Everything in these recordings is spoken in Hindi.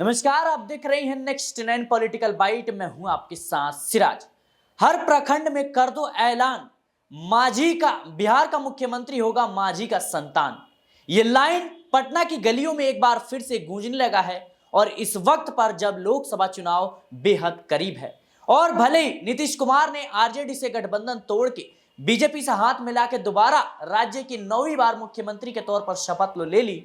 नमस्कार, आप देख रहे हैं नेक्स्ट 9 पॉलिटिकल बाइट। मैं हूं आपके साथ सिराज। हर प्रखंड में कर दो ऐलान, मांझी का बिहार का मुख्यमंत्री होगा मांझी का संतान। ये लाइन पटना की गलियों में एक बार फिर से गूंजने लगा है और इस वक्त पर जब लोकसभा चुनाव बेहद करीब है और भले ही नीतीश कुमार ने आरजेडी से गठबंधन तोड़ के बीजेपी से हाथ मिला के दोबारा राज्य की 9वीं बार मुख्यमंत्री के तौर पर शपथ ले ली,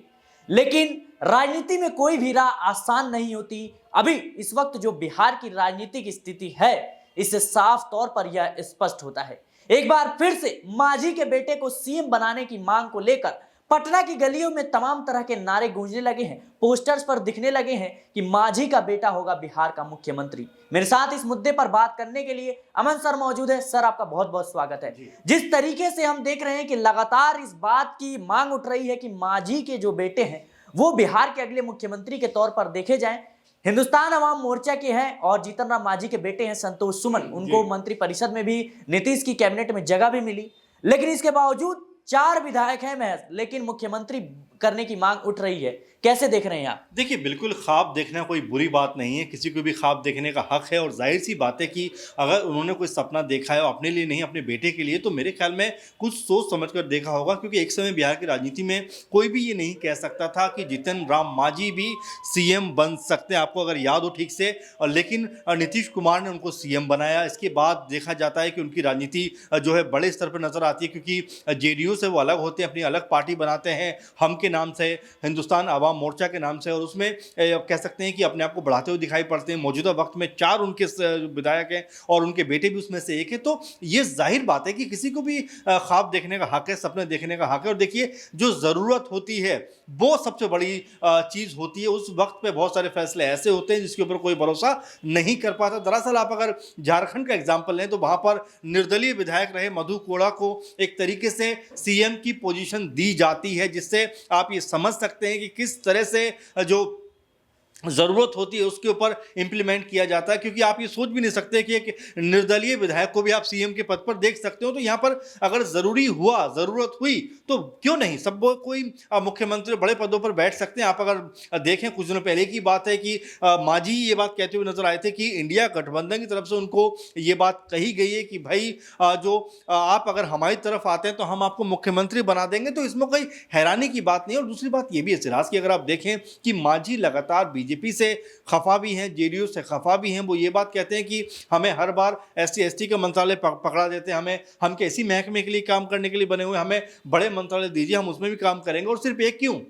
लेकिन राजनीति में कोई भी राह आसान नहीं होती। अभी इस वक्त जो बिहार की राजनीतिक स्थिति है, इससे साफ तौर पर यह स्पष्ट होता है। एक बार फिर से मांझी के बेटे को सीएम बनाने की मांग को लेकर पटना की गलियों में तमाम तरह के नारे गूंजने लगे हैं, पोस्टर्स पर दिखने लगे हैं कि मांझी का बेटा होगा बिहार का मुख्यमंत्री। मेरे साथ इस मुद्दे पर बात करने के लिए अमन सर मौजूद है। सर, आपका बहुत बहुत स्वागत है। जिस तरीके से हम देख रहे हैं कि लगातार इस बात की मांग उठ रही है कि मांझी के जो बेटे हैं वो बिहार के अगले मुख्यमंत्री के तौर पर देखे जाएं। हिंदुस्तान अवाम मोर्चा के हैं और जीतन राम मांझी के बेटे हैं संतोष सुमन, उनको मंत्री परिषद में भी नीतीश की कैबिनेट में जगह भी मिली, लेकिन इसके बावजूद 4 विधायक हैं महज, लेकिन मुख्यमंत्री करने की मांग उठ रही है। कैसे देख रहे हैं आप? देखिए, बिल्कुल ख्वाब देखना कोई बुरी बात नहीं है, किसी को भी ख्वाब देखने का हक है और जाहिर सी बात है कि अगर उन्होंने कोई सपना देखा है अपने लिए नहीं अपने बेटे के लिए, तो मेरे ख्याल में कुछ सोच समझ कर देखा होगा। क्योंकि एक समय बिहार की राजनीति में कोई भी ये नहीं कह सकता था कि जीतन राम मांझी भी सीएम बन सकते हैं, आपको अगर याद हो ठीक से। और लेकिन नीतीश कुमार ने उनको सीएम बनाया। इसके बाद देखा जाता है कि उनकी राजनीति जो है बड़े स्तर पर नजर आती है, क्योंकि जेडीयू से वो अलग होते हैं, अपनी अलग पार्टी बनाते हैं, हम के नाम से, हिंदुस्तान अवाम मोर्चा के नाम से, और उसमें कह सकते हैं कि अपने आप को बढ़ाते हुए दिखाई पड़ते हैं। मौजूदा वक्त में 4 उनके विधायक हैं और उनके बेटे भी उसमें से एक है। तो ये जाहिर बात है कि किसी को भी ख्वाब देखने का हक है, सपने देखने का हक है। और देखिए, जो ज़रूरत होती है वो सबसे बड़ी चीज़ होती है। उस वक्त पे बहुत सारे फैसले ऐसे होते हैं जिसके ऊपर कोई भरोसा नहीं कर पाता। दरअसल आप अगर झारखंड का एग्जाम्पल लें तो वहाँ पर निर्दलीय विधायक रहे मधु कोड़ा को एक तरीके से सीएम की पोजीशन दी जाती है, जिससे आप ये समझ सकते हैं कि किस तरह से जो ज़रूरत होती है उसके ऊपर इम्प्लीमेंट किया जाता है। क्योंकि आप ये सोच भी नहीं सकते कि एक निर्दलीय विधायक को भी आप सीएम के पद पर देख सकते हो। तो यहाँ पर अगर ज़रूरी हुआ, ज़रूरत हुई, तो क्यों नहीं सब कोई मुख्यमंत्री बड़े पदों पर बैठ सकते हैं। आप अगर देखें, कुछ दिनों पहले की बात है कि मांझी ये बात कहते हुए नजर आए थे कि इंडिया गठबंधन की तरफ से उनको ये बात कही गई है कि भाई जो आप अगर हमारी तरफ आते हैं तो हम आपको मुख्यमंत्री बना देंगे। तो इसमें कोई हैरानी की बात नहीं है। और दूसरी बात ये भी है सिराज की, अगर आप देखें कि मांझी लगातार बीजेपी से खफा भी हैं, जेडीयू से खफा भी हैं। वो ये बात कहते हैं कि हमें हर बार एससी एसटी का मंत्रालय पकड़ा देते हैं, हम कैसी महकमे के लिए काम करने के लिए बने हुए, हमें बड़े मंत्रालय दीजिए, हम उसमें भी काम करेंगे। और सिर्फ एक क्यों,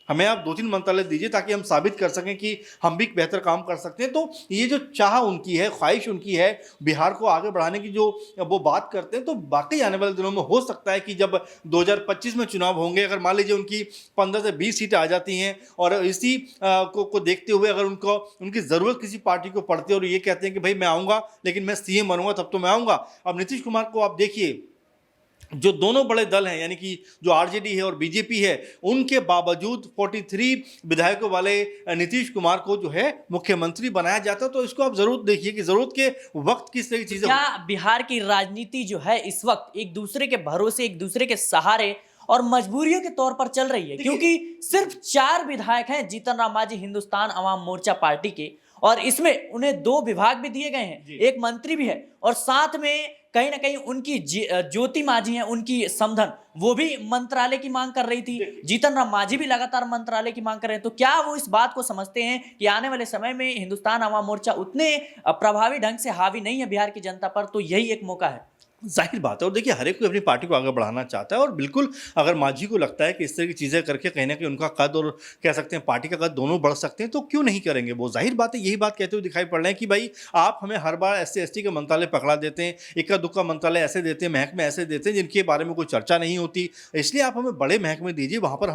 हमें आप 2-3 मंत्रालय दीजिए ताकि हम साबित कर सकें कि हम भी बेहतर काम कर सकते हैं। तो ये जो चाह उनकी है, ख्वाहिश उनकी है बिहार को आगे बढ़ाने की, जो वो बात करते हैं, तो वाकई आने वाले दिनों में हो सकता है कि जब 2025 में चुनाव होंगे, अगर मान लीजिए उनकी 15 से 20 सीटें आ जाती हैं और इसी को देखते हुए अगर उनकी ज़रूरत किसी पार्टी को पड़ती है और ये कहते हैं कि भाई मैं आऊँगा लेकिन मैं सीएम बनूंगा तब तो मैं आऊँगा। अब नीतीश कुमार को आप देखिए, जो दोनों बड़े दल हैं, यानी कि जो आरजेडी है और बीजेपी है, उनके बावजूद 43 विधायकों वाले नीतीश कुमार को जो है मुख्यमंत्री बनाया जाता है। तो इसको आप जरूर देखिए कि जरूरत के वक्त किस तरह की चीजें। क्या बिहार की राजनीति जो है इस वक्त एक दूसरे के भरोसे, एक दूसरे के सहारे और मजबूरियों के तौर पर चल रही है? क्योंकि सिर्फ 4 विधायक हैं जीतन राम मांझी हिंदुस्तान अवाम मोर्चा पार्टी के, और इसमें उन्हें 2 विभाग भी दिए गए हैं, एक मंत्री भी है, और साथ में कहीं ना कहीं उनकी ज्योति मांझी हैं, उनकी समधन, वो भी मंत्रालय की मांग कर रही थी। जीतन राम मांझी भी लगातार मंत्रालय की मांग कर रहे हैं। तो क्या वो इस बात को समझते हैं कि आने वाले समय में हिंदुस्तान अवाम मोर्चा उतने प्रभावी ढंग से हावी नहीं है बिहार की जनता पर? तो यही एक मौका है। जाहिर बात है। और देखिए, हर एक कोई अपनी पार्टी को आगे बढ़ाना चाहता है और बिल्कुल अगर मांझी को लगता है कि इस तरह की चीज़ें करके कहीं ना कहीं उनका कद और कह सकते हैं पार्टी का कद दोनों बढ़ सकते हैं, तो क्यों नहीं करेंगे वो। जाहिर बात है, यही बात कहते हुए दिखाई पड़ रहे हैं कि भाई आप हमें हर बार एससी एसटी का मंत्रालय पकड़ा देते हैं, इक्का दुक्का मंत्रालय ऐसे देते हैं, महकमे ऐसे देते हैं जिनके बारे में कोई चर्चा नहीं होती। इसलिए आप हमें बड़े महकमे दीजिए, वहाँ पर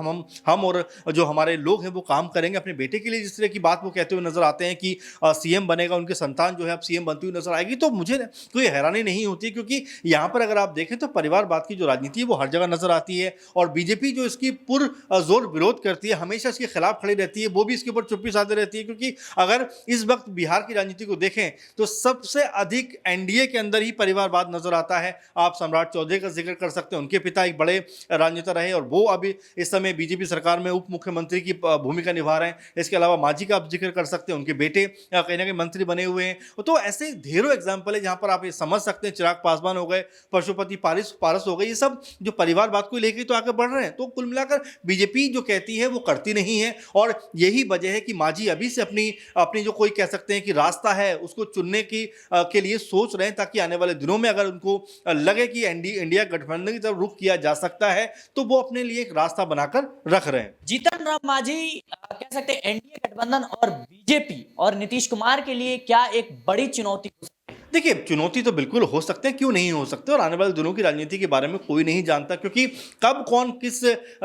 हम और जो हमारे लोग हैं वो काम करेंगे अपने बेटे के लिए। जिस तरह की बात वो कहते हुए नजर आते हैं कि सीएम बनेगा, उनके संतान जो है अब सीएम बनती हुई नजर आएगी, तो मुझे कोई हैरानी नहीं होती। क्योंकि यहाँ पर अगर आप देखें तो परिवारवाद की जो राजनीति है वो हर जगह नजर आती है, और बीजेपी जो इसकी पुरजोर विरोध करती है, हमेशा इसके खिलाफ खड़ी रहती है, वो भी इसके ऊपर चुप्पी साधे रहती है। क्योंकि अगर इस वक्त बिहार की राजनीति को देखें तो सबसे अधिक एनडीए के अंदर ही परिवारवाद नजर आता है। आप सम्राट चौधरी का जिक्र कर सकते हैं, उनके पिता एक बड़े राजनेता रहे और वो अभी इस समय बीजेपी सरकार में उप मुख्यमंत्री की भूमिका निभा रहे हैं। इसके अलावा मांझी का आप जिक्र कर सकते हैं, उनके बेटे कहीं ना कहीं मंत्री बने हुए हैं। तो ऐसे ढेरों एग्जाम्पल है जहां पर आप ये समझ सकते हैं। चिराग पासवान हो गए, पशुपति पारस हो गए, ये सब जो परिवारवाद को लेकर तो आगे बढ़ रहे हैं। तो कुल मिलाकर बीजेपी जो कहती है वो करती नहीं है, और यही वजह है कि मांझी अभी से अपनी जो कोई कह सकते हैं कि रास्ता है उसको चुनने के लिए सोच रहे हैं, ताकि आने वाले दिनों में अगर उनको लगे कि इंडिया गठबंधन की तरफ रुख किया जा सकता है तो वो अपने लिए एक रास्ता बनाकर रख रहे हैं। जीतन राम मांझी कह सकते हैं एनडीए गठबंधन और बीजेपी और नीतीश कुमार के लिए क्या एक बड़ी चुनौती हो सकती है? देखिए, चुनौती तो बिल्कुल हो सकते हैं, क्यों नहीं हो सकते। और आने वाले दिनों की राजनीति के बारे में कोई नहीं जानता, क्योंकि कब कौन किस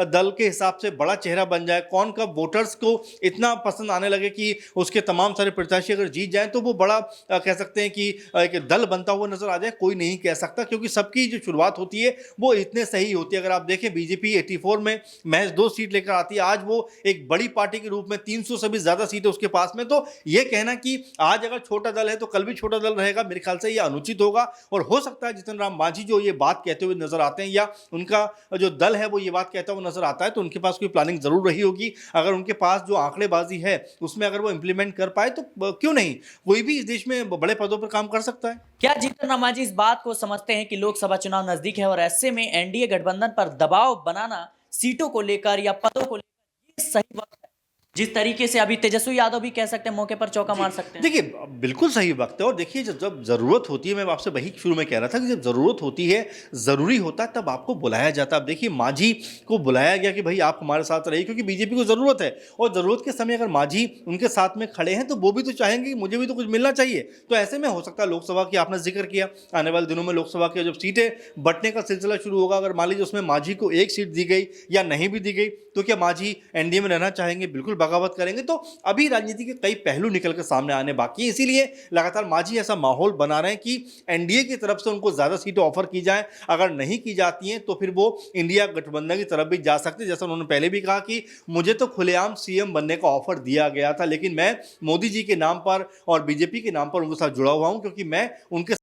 दल के हिसाब से बड़ा चेहरा बन जाए, कौन कब वोटर्स को इतना पसंद आने लगे कि उसके तमाम सारे प्रत्याशी अगर जीत जाएं तो वो बड़ा कह सकते हैं कि एक दल बनता हुआ नजर आ जाए, कोई नहीं कह सकता। क्योंकि सबकी जो शुरुआत होती है वो इतने सही होती है। अगर आप देखें, बीजेपी 84 में महज 2 सीट लेकर आती है, आज वो एक बड़ी पार्टी के रूप में 300 से भी ज्यादा सीटें उसके पास में। तो ये कहना कि आज अगर छोटा दल है तो कल भी छोटा दल रहेगा, मेरे ख्याल से ये अनुचित होगा। और हो सकता है जीतन राम मांझी जो ये बात कहते हुए नजर आते हैं, या उनका जो दल है वो ये बात कहता हुआ नजर आता है, तो उनके पास कोई प्लानिंग जरूर रही होगी। अगर उनके पास जो आंकड़ेबाजी है उसमें अगर वो इंप्लीमेंट कर पाए तो क्यों नहीं, कोई भी इस देश में बड़े पदों पर काम कर सकता है। क्या जीतन राम मांझी इस बात को समझते हैं कि लोकसभा चुनाव नजदीक है और ऐसे में एनडीए गठबंधन पर दबाव बनाना सीटों को लेकर या पदों को लेकर ये सही वक्त है? जिस तरीके से अभी तेजस्वी यादव भी कह सकते हैं मौके पर चौका मार सकते हैं। देखिए, बिल्कुल सही वक्त है। और देखिए, जब ज़रूरत होती है, मैं आपसे वही शुरू में कह रहा था कि जब ज़रूरत होती है, ज़रूरी होता है, तब आपको बुलाया जाता है। अब देखिए, मांझी को बुलाया गया कि भाई आप हमारे साथ रहिए, क्योंकि बीजेपी को ज़रूरत है। और ज़रूरत के समय अगर मांझी उनके साथ में खड़े हैं तो वो भी तो चाहेंगे कि मुझे भी तो कुछ मिलना चाहिए। तो ऐसे में हो सकता है लोकसभा की आपने जिक्र किया, आने वाले दिनों में लोकसभा के जब सीटें बंटने का सिलसिला शुरू होगा, अगर मान लीजिए उसमें मांझी को 1 सीट दी गई या नहीं भी दी गई, तो क्या मांझी एनडीए में रहना चाहेंगे? बिल्कुल बगावत करेंगे। तो अभी राजनीति के कई पहलू निकल कर सामने आने बाकी है, इसीलिए लगातार मांझी ऐसा माहौल बना रहे हैं कि एनडीए की तरफ से उनको ज्यादा सीटें ऑफर की जाए। अगर नहीं की जाती हैं तो फिर वो इंडिया गठबंधन की तरफ भी जा सकते हैं। जैसा उन्होंने पहले भी कहा कि मुझे तो खुलेआम सीएम बनने का ऑफर दिया गया था, लेकिन मैं मोदी जी के नाम पर और बीजेपी के नाम पर उनके साथ जुड़ा हुआ हूं, क्योंकि मैं उनके